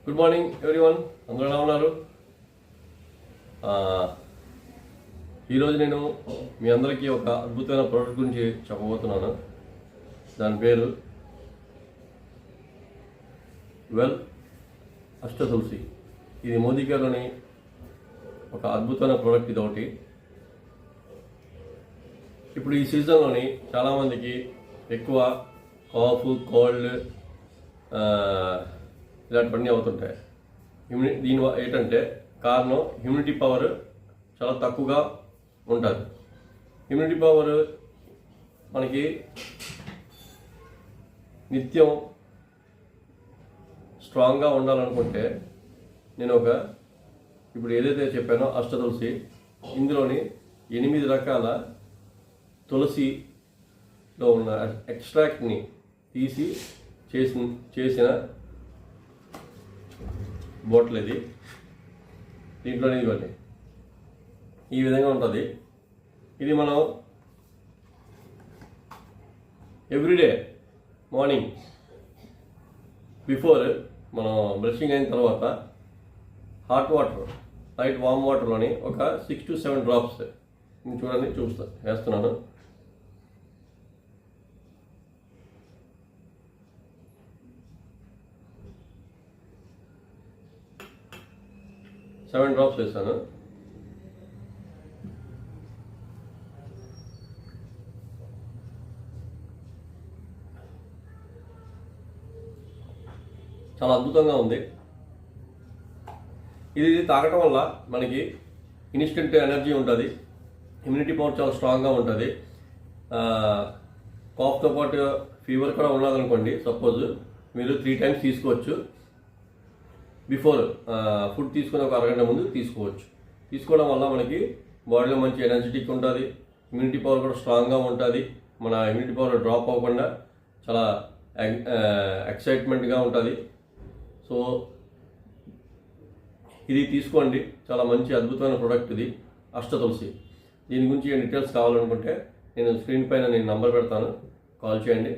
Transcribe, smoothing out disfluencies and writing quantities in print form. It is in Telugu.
గుడ్ మార్నింగ్ ఎవ్రీవన్, అందరూ ఎలా ఉన్నారు? ఈరోజు నేను మీ అందరికీ ఒక అద్భుతమైన ప్రోడక్ట్ గురించి చెప్పబోతున్నాను. దాని పేరు వెల్ అష్టతులసి. ఇది మోదీ గారిలోని ఒక అద్భుతమైన ప్రోడక్ట్. ఇది ఒకటి. ఇప్పుడు ఈ సీజన్లోని చాలామందికి ఎక్కువ కాఫ్, కోల్డ్ ఇలాంటివన్నీ అవుతుంటాయి. దీని ఏంటంటే కారణం ఇమ్యూనిటీ పవర్ చాలా తక్కువగా ఉంటుంది. ఇమ్యూనిటీ పవర్ మనకి నిత్యం స్ట్రాంగ్గా ఉండాలనుకుంటే నేను ఇప్పుడు ఏదైతే చెప్పానో అష్టతులసి, ఇందులోని 8 రకాల తులసిలో ఉన్న ఎక్స్ట్రాక్ట్ని తీసి చేసిన బాటిల్ ఇది. దీంట్లోనే ఇవ్వండి ఈ విధంగా ఉంటుంది. ఇది మనం ఎవ్రీడే మార్నింగ్ బిఫోర్ మనం బ్రషింగ్ అయిన తర్వాత హాట్ వాటర్, లైట్ వామ్ వాటర్లోని ఒక 6 to 7 డ్రాప్స్ చూడండి వేస్తున్నాను. సెవెన్ డ్రాప్స్ వేస్తాను. చాలా అద్భుతంగా ఉంది. ఇది తాగటం వల్ల మనకి ఇన్స్టెంట్ ఎనర్జీ ఉంటుంది. ఇమ్యూనిటీ పవర్ చాలా స్ట్రాంగ్గా ఉంటుంది. కాఫ్తో పాటు ఫీవర్ కూడా ఉన్నదనుకోండి, సపోజ్ మీరు 3 times తీసుకోవచ్చు. బిఫోర్ ఫుడ్ తీసుకుని ఒక అరగంట ముందు తీసుకోవచ్చు. తీసుకోవడం వల్ల మనకి బాడీలో మంచి ఎనర్జెటిక్ ఉంటుంది. ఇమ్యూనిటీ పవర్ కూడా స్ట్రాంగ్గా ఉంటుంది. మన ఇమ్యూనిటీ పవర్ డ్రాప్ అవ్వకుండా చాలా ఎక్సైట్మెంట్గా ఉంటుంది. సో ఇది తీసుకోండి, చాలా మంచి అద్భుతమైన ప్రోడక్ట్ ఇది అష్టతులసి. దీని గురించి డీటెయిల్స్ కావాలనుకుంటే నేను స్క్రీన్ పైన నంబర్ పెడతాను, కాల్ చేయండి.